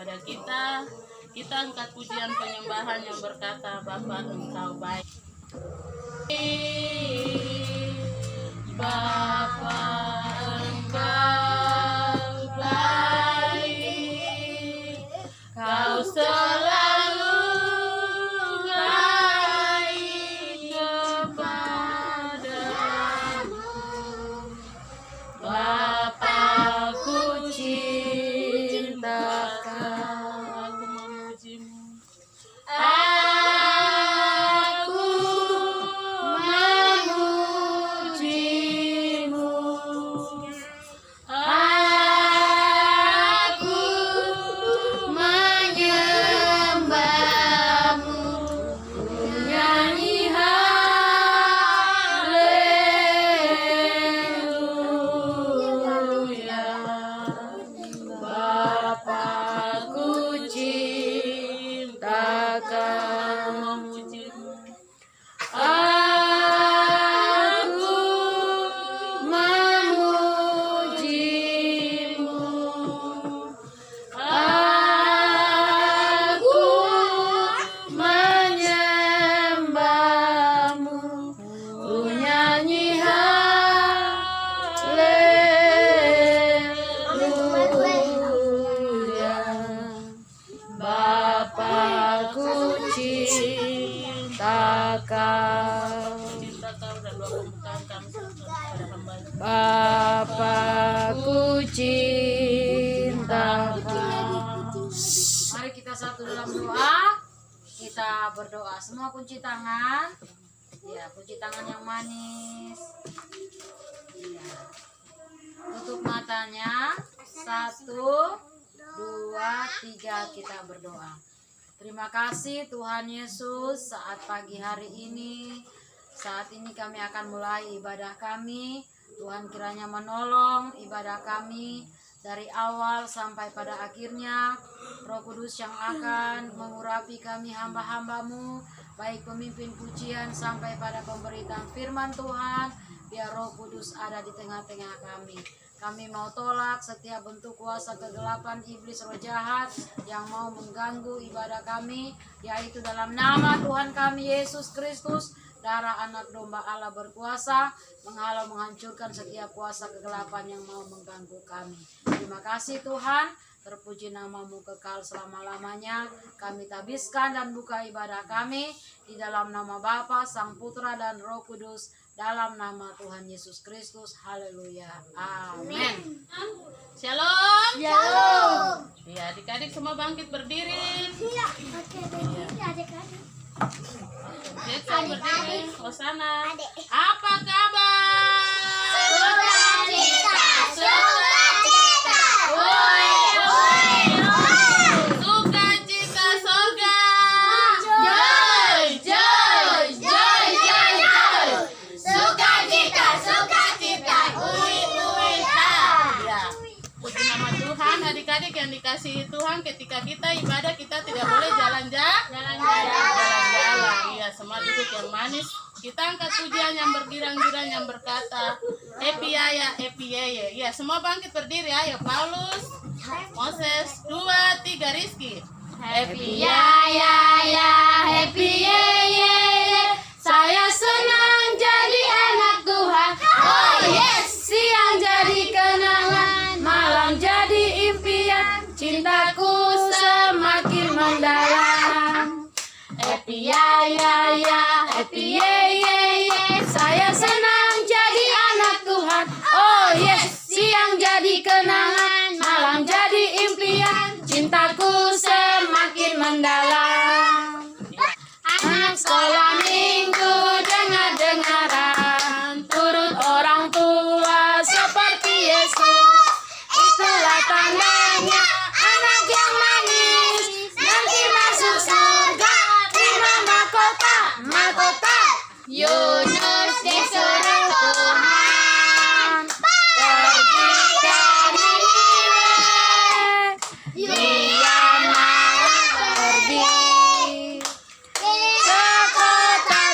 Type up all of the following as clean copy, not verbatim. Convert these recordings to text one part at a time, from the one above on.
ibadah kita. Kita angkat pujian penyembahan yang berkata, Bapa Engkau baik. Bapa Engkau baik, Kau selalu baik kepadamu. Bapa-Ku cinta Kau, aku memujimu. Aku memujimu. Aku menyembahmu. Nyanyi haleluya. Bapa-Ku cinta Kau, memujimu. Aku memujimu. Aku menyembahmu. Ku nyanyi haleluya. Bapa-Ku cinta Kau. Cinta Kau dan doa pembukaan kami kepada hamba. Bapa-Ku cinta Kau. Mari kita satu dalam doa. Kita berdoa. Semua kunci tangan. Ya, kunci tangan yang manis. Ya. Tutup matanya. 1, 2, 3 kita berdoa. Terima kasih Tuhan Yesus, saat pagi hari ini. Saat ini kami akan mulai ibadah kami. Tuhan kiranya menolong ibadah kami dari awal sampai pada akhirnya. Roh Kudus yang akan mengurapi kami hamba-hamba-Mu, baik pemimpin pujian sampai pada pemberitaan firman Tuhan. Biar Roh Kudus ada di tengah-tengah kami. Kami mau tolak setiap bentuk kuasa kegelapan iblis roh jahat yang mau mengganggu ibadah kami, yaitu dalam nama Tuhan kami Yesus Kristus. Darah anak domba Allah berkuasa menghalau menghancurkan setiap kuasa kegelapan yang mau mengganggu kami. Terima kasih Tuhan, terpuji namamu kekal selama-lamanya. Kami tabiskan dan buka ibadah kami di dalam nama Bapa, Sang Putra dan Roh Kudus, dalam nama Tuhan Yesus Kristus. Haleluya. Amin. Shalom. Shalom. Ya, adik-adik semua bangkit berdiri. Iya, oke, berdiri adik-adik. Kita berdiri. Hosana. Adik. Apa kabar? Sukacita, sukacita. Woi, woi, woi. Sukacita sorga. Joy, joy, joy, joy, joy. Sukacita, sukacita. Uita. Ya, puji nama Tuhan. Adik-adik yang dikasihi Tuhan, ketika kita ibadah kita tidak boleh jalan-jalan. Iya, semua duduk yang manis. Kita angkat pujian yang bergirang-girang yang berkata, happy ya, happy ya. Iya, semua bangkit berdiri. Ayo, Paulus, Moses, 2, 3, Rizky. Happy Ya, happy ye. Saya senang jadi anak Tuhan. Oh yes, siang jadi kenangan, malam jadi impian, cintaku semakin mendalam. Happy ya, happy ye. Saya senang jadi anak Tuhan. Oh yes, siang jadi kenangan, malam jadi impian, cintaku semakin mendalam. Anak sekolah minggu dengar-dengaran, turut orang tua seperti Yesus. Itulah tandanya anak yang manis, nanti masuk surga, terima mahkota. Yunus disuruh Tuhan pergi ke Niniwe. Dia malah pergi ke kota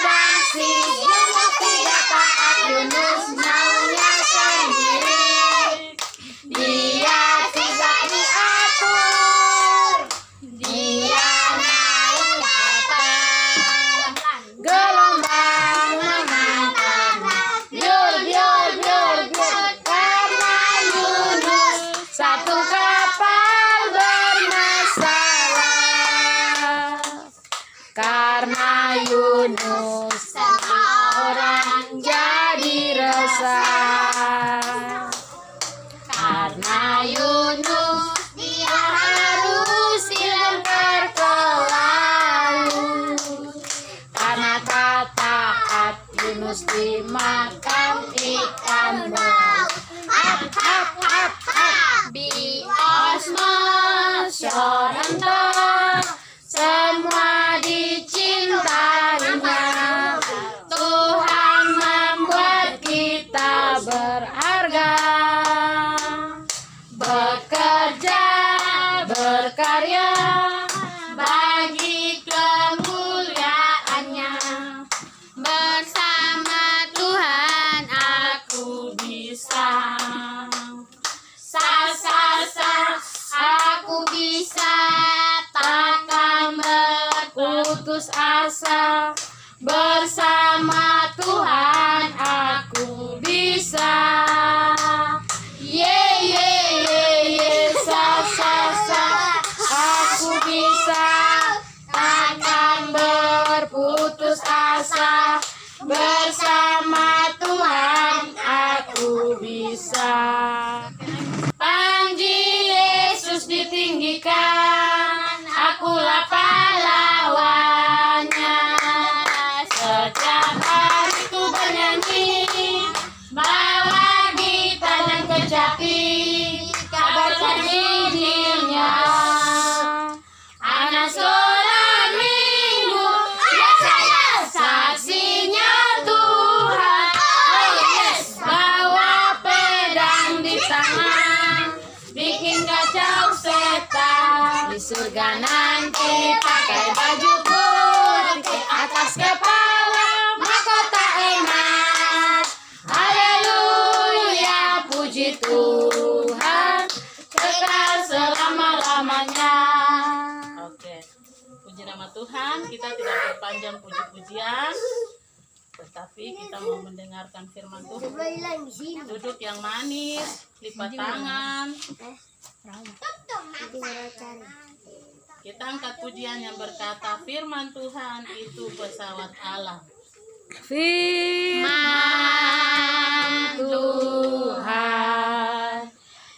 Yunus, semua orang jadi resah. Karena Yunus dia harus dilempar ke laut. Karena taat Yunus dimakan ikan laut. Hap hap hap hap. Biosmos Sorento, semua dicintainya. Tuhan membuat kita berharga. Bekerja, berkarya bagi kemuliaannya. Bersama Tuhan aku bisa. Sa sa sa, aku bisa. Takkan berputus asa. Bersama Tuhan aku bisa. Ye ye ye ye, sa sa sa, aku bisa. Takkan berputus asa. Bersama Tuhan aku bisa. Panji Yesus ditinggikan, akulah pahlawannya. Setiap hari ku bernyanyi, bawa gitar dan kecapi, kabarkan Injilnya. Anak sholat minggu, ya saya saksinya Tuhan. Oh yes, bawa pedang di tangan, bikin kacau setan. Di surga nanti pakai baju putih, atas kepala mahkota emas. Haleluya, puji Tuhan, kekal selama-lamanya. Oke, puji nama Tuhan. Kita tidak berpanjang puji-pujian, tetapi kita mau mendengarkan firman Tuhan. Duduk yang manis, lipat tangan. Kita angkat pujian yang berkata, firman Tuhan itu pesawat alam. Firman Tuhan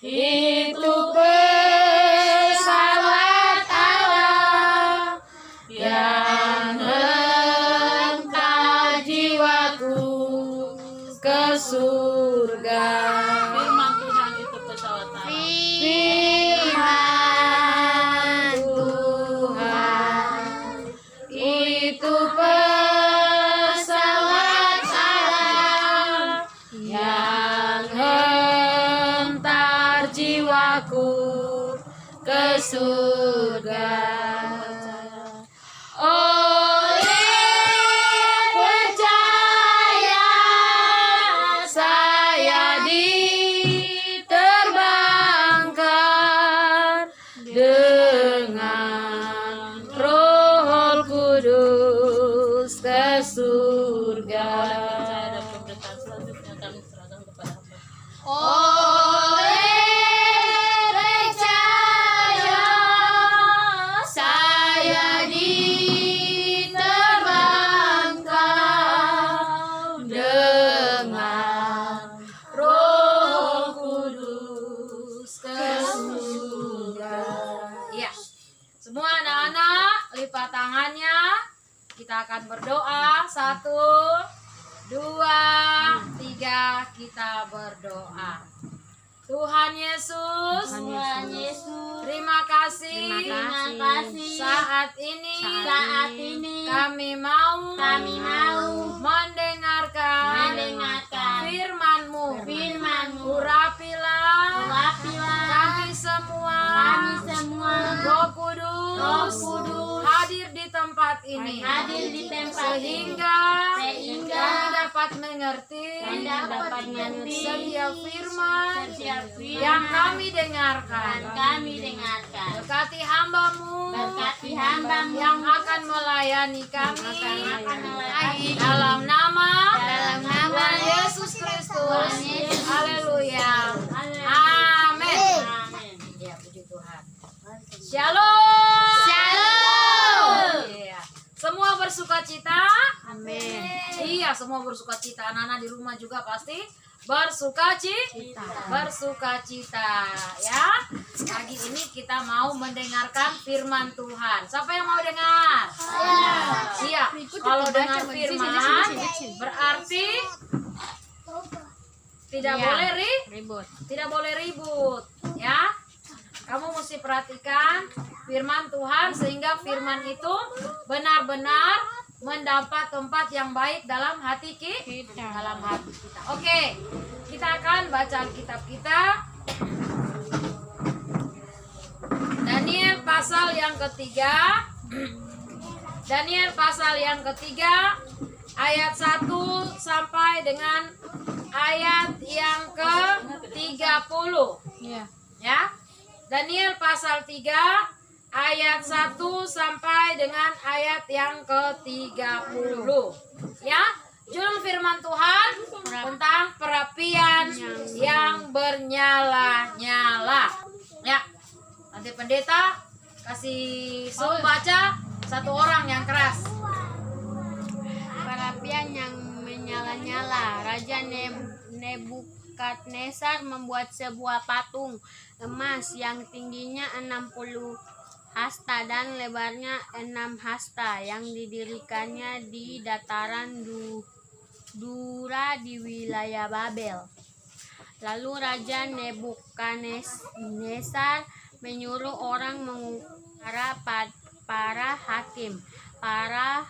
itu pesawat alam yang hentak jiwaku ke surga. Firman Tuhan itu pesawat alam. Firman Tuhan itu pesawat alam yang hentar jiwaku ke surga. Oleh percaya saya diterbangkan dengan Roh Kudus ke surga. Percaya dan pemberitaan selanjutnya kami serahkan kepada hamba. Oleh percaya saya diterbangkan dengan Roh Kudus ke surga. Ya, semua anak-anak lipat tangannya. Kita akan berdoa. 1, 2, 3. Kita berdoa. Tuhan Yesus, terima kasih, saat ini kami mau mendengarkan firman-Mu. Urapilah kami semua, Roh Kudus hadir di tempat ini, sehingga kami dapat mengerti setiap firman yang kami dengarkan. Berkati hamba-Mu yang akan melayani kami, dalam nama Tuhan Yesus Kristus. Haleluya. Amin. Ya, puji Tuhan. Shalom. Shalom. Iya. Semua bersukacita. Amin. Iya, semua bersukacita. Anak-anak di rumah juga pasti bersukacita. Bersukacita ya. Pagi ini kita mau mendengarkan firman Tuhan. Siapa yang mau dengar? Iya. Kalau dengar firman berarti tidak boleh Ribut. tidak boleh ribut ya. Kamu mesti perhatikan firman Tuhan sehingga firman itu benar-benar mendapat tempat yang baik dalam hati kita. Dalam hati kita. Oke, kita akan baca kitab kita. Daniel pasal yang ketiga. Daniel pasal yang ketiga ayat 1 sampai dengan ayat yang ke-30. Iya. Ya. Daniel pasal 3 ayat 1 sampai dengan ayat yang ke-30. Ya. Judul firman Tuhan tentang perapian yang bernyala-nyala. Ya. Nanti pendeta kasih suruh baca satu orang yang keras. Perapian yang menyala-nyala. Raja Nebukadnezar membuat sebuah patung emas yang tingginya 60 hasta dan lebarnya 6 hasta yang didirikannya di dataran Dura di wilayah Babel. Lalu Raja Nebukadnezar menyuruh orang mengukara para hakim, para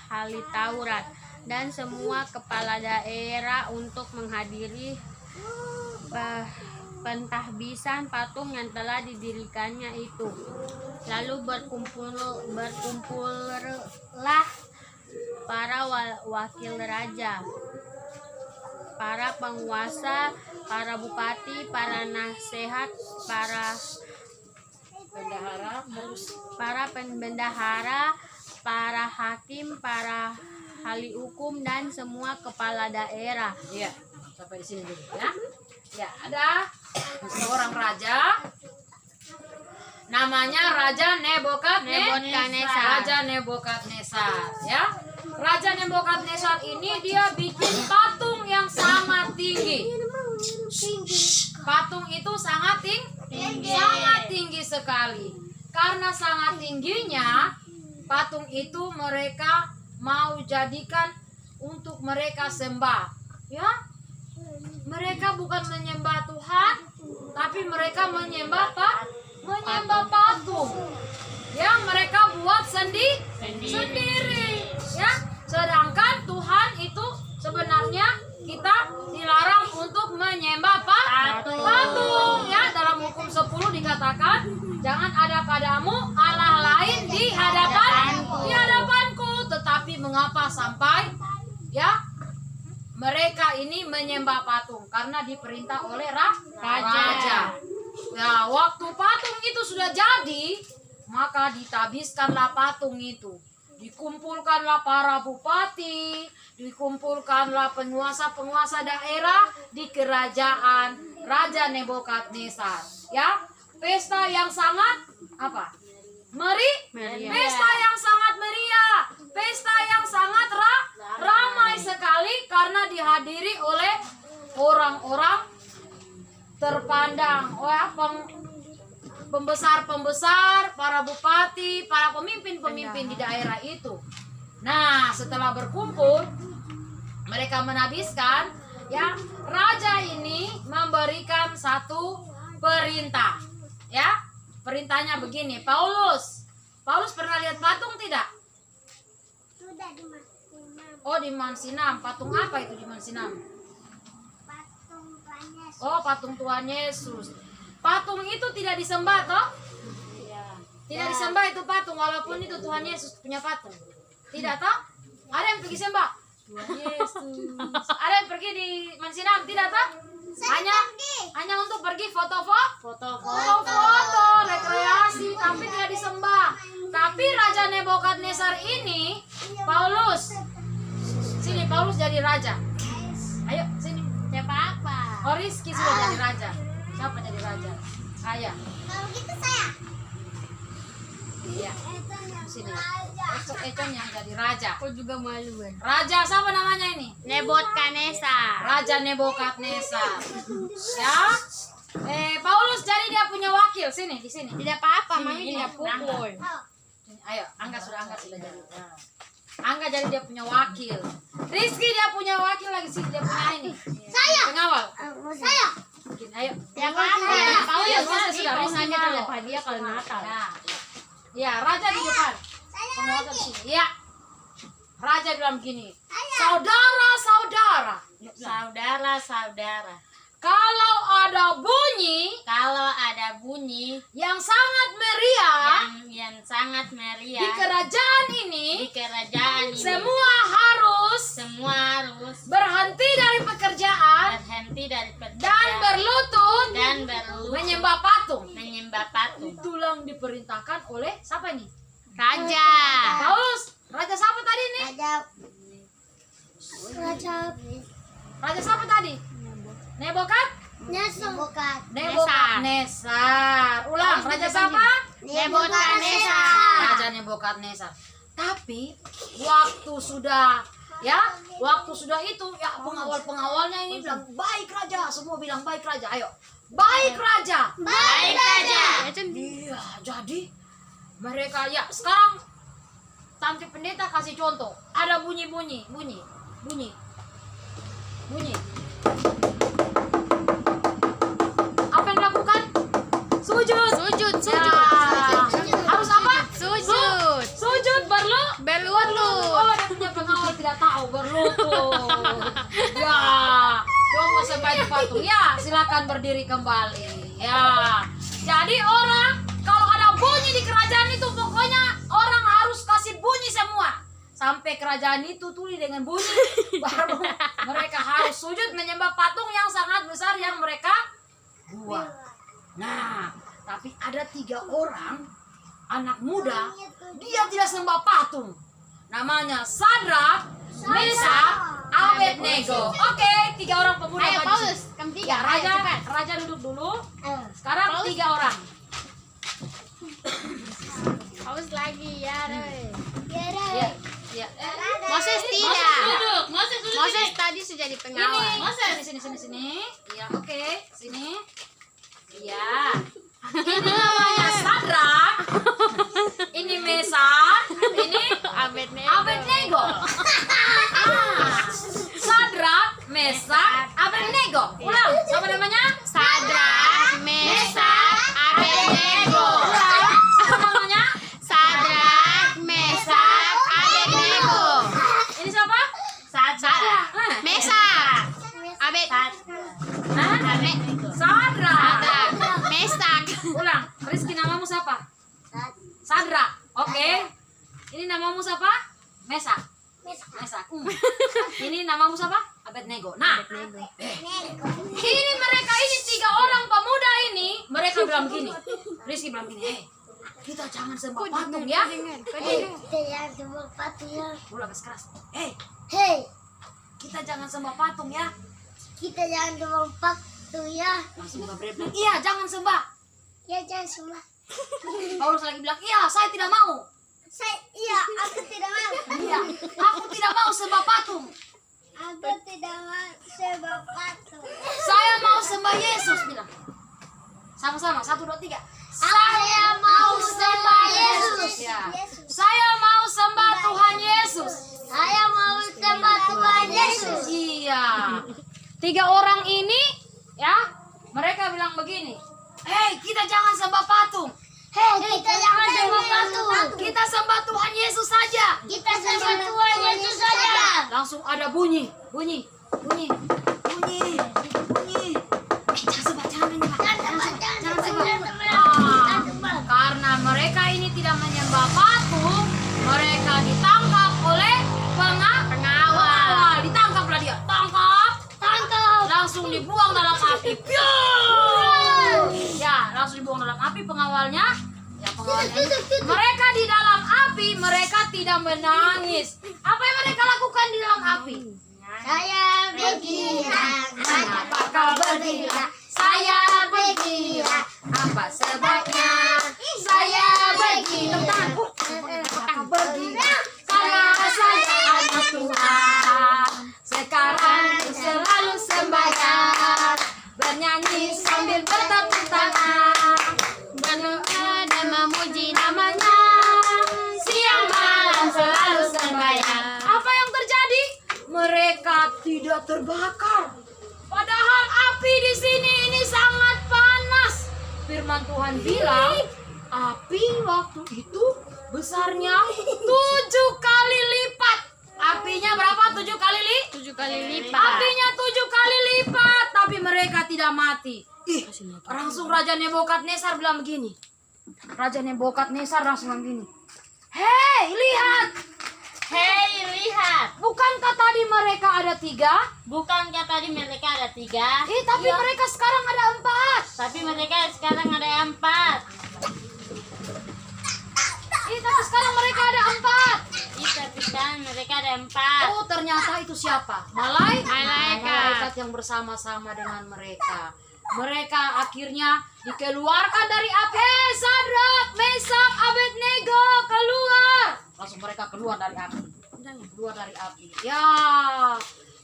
ahli Taurat, dan semua kepala daerah untuk menghadiri pentahbisan patung yang telah didirikannya itu. Lalu berkumpullah para wakil raja, para penguasa, para bupati, para nasihat, para bendahara, para hakim, para ahli hukum, dan semua kepala daerah. Iya, sampai di sini dulu ya. Ya, ada seorang raja namanya Raja Nebukadnezar. Raja Nebukadnezar ya. Raja Nebukadnezar ini dia bikin patung yang sangat tinggi. Patung itu sangat tinggi sekali. Karena sangat tingginya, patung itu mereka mau jadikan untuk mereka sembah. Ya. Mereka bukan menyembah Tuhan, tapi mereka menyembah patung. Ya, mereka buat sendiri. Ya. Sedangkan Tuhan itu sebenarnya kita dilarang untuk menyembah patung. Ya, dalam hukum 10 dikatakan, jangan ada padamu Allah lain di hadapanku. Tetapi mengapa sampai ya mereka ini menyembah patung? Karena diperintah oleh raja. Nah, waktu patung itu sudah jadi, maka ditabiskanlah patung itu. Dikumpulkanlah para bupati, dikumpulkanlah penguasa-penguasa daerah di kerajaan Raja Nebukadnezar. Ya, pesta yang sangat apa? Meriah. Pesta yang sangat meriah, pesta yang sangat ramai sekali karena dihadiri oleh orang-orang terpandang, pembesar-pembesar, para bupati, para pemimpin-pemimpin di daerah itu. Nah, setelah berkumpul, mereka menhabiskan, ya, raja ini memberikan satu perintah, ya. Perintahnya begini, Paulus pernah lihat patung tidak? Sudah di Mansinam. Oh, di Mansinam. Patung apa itu di Mansinam? Patung Tuhan Yesus. Oh, patung Tuhan Yesus. Patung itu tidak disembah toh? Tidak disembah itu patung, walaupun itu Tuhan Yesus punya patung. Tidak toh? Ada yang pergi sembah Tuhan Yesus. Ada yang pergi di Mansinam, tidak toh? Hanya untuk pergi foto-foto, rekreasi, tapi tidak disembah. Tapi Raja Nebukadnezar ini, Paulus jadi raja. Ayo sini. Siapa apa? Oh, Rizky sudah jadi raja. Siapa jadi raja? Ayah. Kalau gitu saya. Iya. Di sini. Econ yang jadi raja. Aku juga malu kan. Raja siapa namanya ini? Nebukadnezar. Raja Nebukadnezar. Ya. Paulus jadi dia punya wakil sini di sini. Tidak apa-apa, Sini, mami ini, tidak pukul. Sini, ayo, Angga jadi. Ya. Angga jadi dia punya wakil. Rizky dia punya wakil lagi sih, dia punya ini. Saya. Pengawal. Saya. Bikin, ayo. Ya apa-apa. Paulus Iya, sudah sudah, Rizky Rizky hanya mau. dapat hadiah kalau Natal. Ya. Ya, raja di depan. Pengawal di sini. Ya. Raja bilang begini. Saudara-saudara. Saudara-saudara, Kalau ada bunyi kalau ada bunyi yang sangat meriah yang sangat di meriah kerajaan di ini, kerajaan ini, semua harus harus berhenti dari pekerjaan berhenti dari dan pekerjaan berlutut dan berlutut menyembah patung. menyembah patung. Itulah diperintahkan oleh siapa ini? Raja. Paulus. Raja siapa tadi nih? Raja siapa tadi? Nebukadnezar. Ulang. Raja siapa? Nebukadnezar. Raja Nebukadnezar. Tapi waktu sudah itu ya pengawalnya ini bilang baik raja, semua bilang baik raja. Ayo, baik raja. Baik raja. Iya, jadi mereka ya sekarang Tante Pendeta kasih contoh. Ada bunyi. Apa yang dilakukan? Sujud. Sujud. Ya. Harus apa? Sujud. Sujud berlutut. Oh, dia punya pengawal tidak tahu berlutut. Ya, dong mau sembah di patung. Ya, silakan berdiri kembali. Ya, jadi orang kalau ada bunyi di kerajaan itu pokoknya orang harus kasih bunyi semua. Sampai kerajaan itu tuli dengan bunyi, baru mereka harus sujud menyembah patung yang sangat besar yang mereka buat. Nah, tapi ada 3 orang anak muda, dia tidak sembah patung. Namanya Sadrak, Mesak, Abednego. Oke, 3 orang pemuda. Ayo maju. Paulus, kamu tiga. Ya, Ayo, cepat. raja duduk dulu. Sekarang 3 orang. Paulus lagi ya. Ya, ya. Moses Moses tidak. duduk, Moses duduk. Moses tadi sudah di pengawal. Sini. Ya, oke, sini. Ya. Ini namanya Sadrak. Ini Mesak. Ini Abednego. Sadrak, Mesak, Abednego. Ulang. Siapa namanya? Sadrak, Mesak, Abednego. Ulang. Siapa namanya? Sadrak, Mesak, Abednego. Ini siapa? Sadrak, Mesak, Abednego. Sadrak. Mesak. Ulang. Rizky, namamu siapa? Sadrak. Oke. Ini namamu siapa? Mesak. Mesak. Ini namamu siapa? Abednego. Nah, ini mereka ini 3 orang pemuda ini, mereka bilang gini. Rizky bilang gini, kita jangan sembah patung ya. Ulang keras. Kita jangan sembah patung ya. Langsung Gabriel bilang, iya jangan sembah. Paulus lagi bilang, iya saya tidak mau. Iya, aku tidak mau sembah patung. Saya mau sembah Yesus, bilang. Sama-sama, 1, 2, 3. Saya mau sembah Yesus. Ya. Saya mau sembah Tuhan Yesus. Saya mau sembah Tuhan Yesus. Iya. 3 orang ini, ya, mereka bilang begini. Hei, kita jangan sembah patung. Kita jangan sembah patung. Kita sembah Tuhan Yesus saja. Kita sembah Tuhan Yesus saja. Langsung ada bunyi. Jangan sembah. Karena mereka ini tidak menyembah patung, mereka ditangkap oleh pengawal. Ditangkaplah dia. Tangkap. Langsung dibuang dalam api. Ya, langsung dibuang dalam api pengawalnya. Ya, pengawalnya. Mereka di dalam api, mereka tidak menangis. Apa yang mereka lakukan di dalam api? Saya bergila. Kenapa kau bergila? Saya bergila. Apa sebabnya? Saya bergila. mereka tidak terbakar. Padahal api di sini ini sangat panas. Firman Tuhan bilang, api waktu itu besarnya 7 kali lipat. Apinya berapa? 7 kali lipat? 7 kali lipat. Apinya 7 kali lipat, tapi mereka tidak mati. Ih, langsung Raja Nebukadnezar bilang begini. Raja Nebukadnezar langsung bilang begini. Hei, lihat. Hei, lihat. Bukankah tadi mereka ada 3? Bukankah tadi mereka ada 3? Tapi mereka sekarang ada 4. Tapi mereka sekarang ada 4. Tapi sekarang mereka ada 4. Tapi sekarang mereka ada 4. Oh, ternyata itu siapa? Malaikat yang bersama-sama dengan mereka. Mereka akhirnya dikeluarkan dari api. Sadrak, Mesak, Abednego, keluar. Langsung mereka keluar dari api. Keluar dari api. Ya,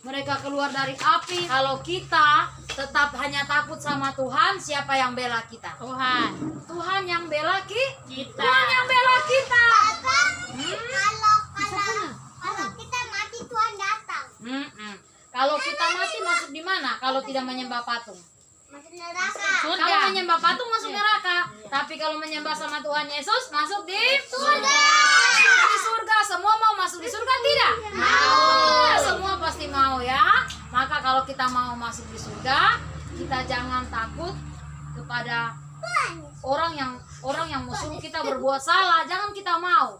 mereka keluar dari api. Kalau kita tetap hanya takut sama Tuhan, siapa yang bela kita? Tuhan. Tuhan yang bela Kita. Tuhan yang bela kita. Kalau kita mati Tuhan datang. Kalau kita mati masuk di mana? Kalau tidak menyembah patung. Masuk neraka. Kalau menyembah patung masuk neraka. Tapi kalau menyembah sama Tuhan Yesus masuk di surga. Di surga. Semua mau masuk di surga tidak? Mau. Semua pasti mau ya. Maka kalau kita mau masuk di surga, kita jangan takut kepada orang yang mau suruh kita berbuat salah. Jangan kita mau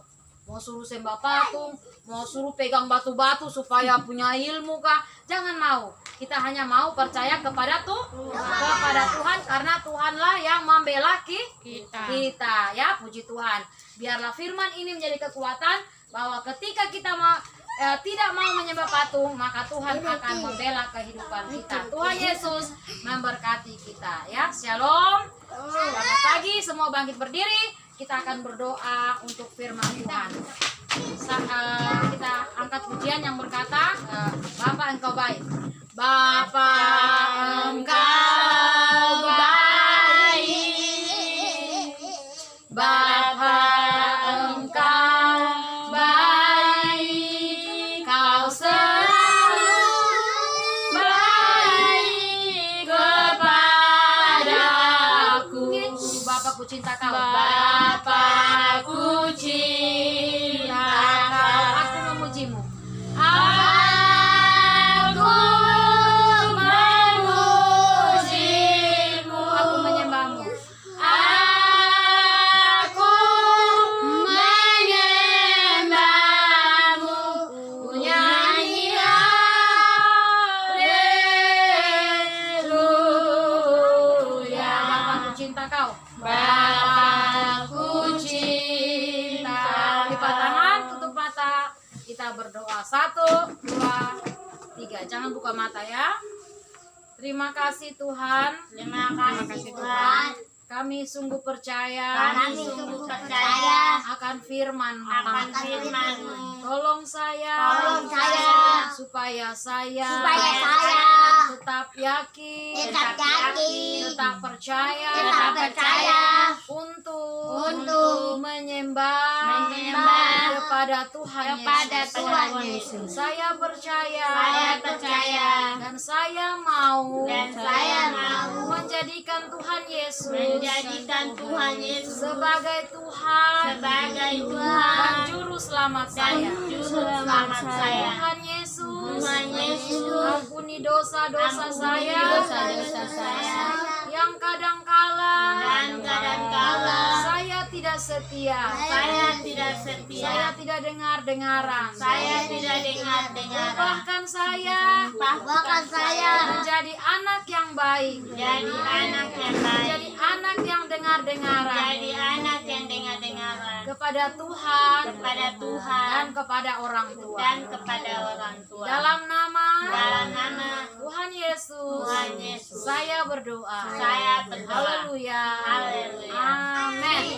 suruh sembah patung, mau suruh pegang batu-batu supaya punya ilmu kah? Jangan mau. Kita hanya mau percaya kepada Tuhan, karena Tuhanlah yang membela kita ya. Puji Tuhan. Biarlah firman ini menjadi kekuatan bahwa ketika kita tidak mau menyembah patung, maka Tuhan akan membela kehidupan kita. Tuhan Yesus memberkati kita ya. Shalom. Selamat pagi, semua bangkit berdiri. Kita akan berdoa untuk firman Tuhan. Kita angkat pujian yang berkata, Bapa Engkau baik. Bapa Engkau baik. Bapa Engkau baik. Kau selalu baik kepadaku. Bapakku cinta Kau. Bapakku cinta Kau. Aku memujimu. Aku memujimu. Aku menyembahmu. Aku menyembahmu. Ku nyanyi haleluya. Bapakku cinta Kau. Bapakku cinta. Lipat tangan, tutup mata. Kita berdoa. 1, 2, 3. Jangan buka mata ya. Terima kasih Tuhan. Terima kasih Tuhan. Kami sungguh percaya. Kami sungguh percaya akan firman-Mu. akan firman-Mu. Tolong saya. Supaya saya. Tetap yakin. Tetap percaya. Untuk menyembah kepada Tuhan Yesus. Saya percaya. Dan saya mau. Menjadikan Tuhan Yesus sebagai Tuhan dan juru selamat saya. Tuhan Yesus, ampuni dosa-dosa saya yang kadang-kala saya tidak setia. Saya tidak dengar-dengaran. Bahkan saya menjadi anak yang baik. Menjadi anak yang dengar-dengaran kepada Tuhan dan kepada orang tua. Dalam nama Tuhan Yesus, saya berdoa. Haleluya. Amin.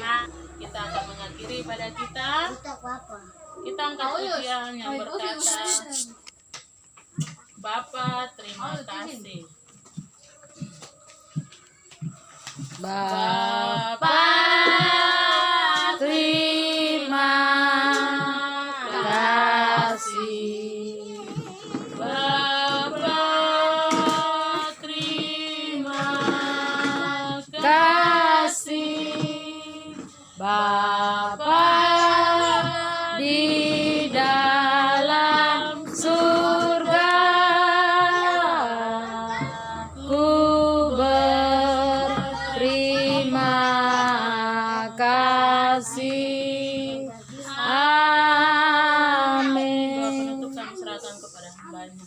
Kita akan mengakhiri pada kita. Kita angkat pujian yang berkata, Bapa terima kasih. Bapa terima kasih. doanya.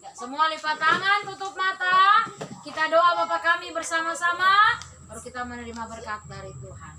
Ya, semua lipat tangan, tutup mata. Kita doa Bapa kami bersama-sama. Baru kita menerima berkat dari Tuhan.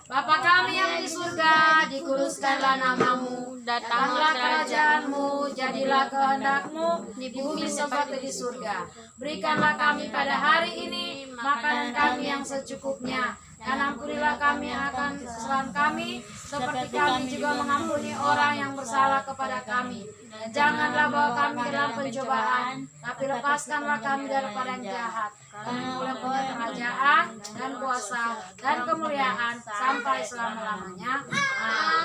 Bapa kami yang di surga, dikuduskanlah namamu, datanglah kerajaanmu, jadilah kehendak-mu di bumi seperti di surga. Berikanlah kami pada hari ini makanan kami yang secukupnya, dan ampunilah kami akan kesalahan kami, seperti kami juga mengampuni orang yang bersalah kepada kami. Dan janganlah bawa kami ke dalam pencobaan, tapi lepaskanlah kami daripada yang jahat. Karena oleh kerajaan dan kuasa dan kemuliaan sampai selama-lamanya.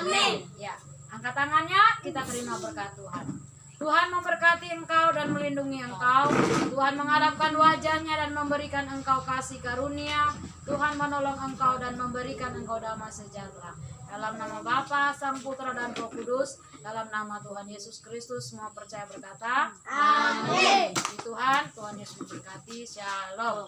Amin. Ya, angkat tangannya, kita terima berkat Tuhan. Tuhan memberkati engkau dan melindungi engkau. Tuhan menghadapkan wajahnya dan memberikan engkau kasih karunia. Tuhan menolong engkau dan memberikan engkau damai sejahtera. Dalam nama Bapa, Sang Putra dan Roh Kudus, dalam nama Tuhan Yesus Kristus, semua percaya berkata, Amin. Tuhan Yesus memberkati. Shalom.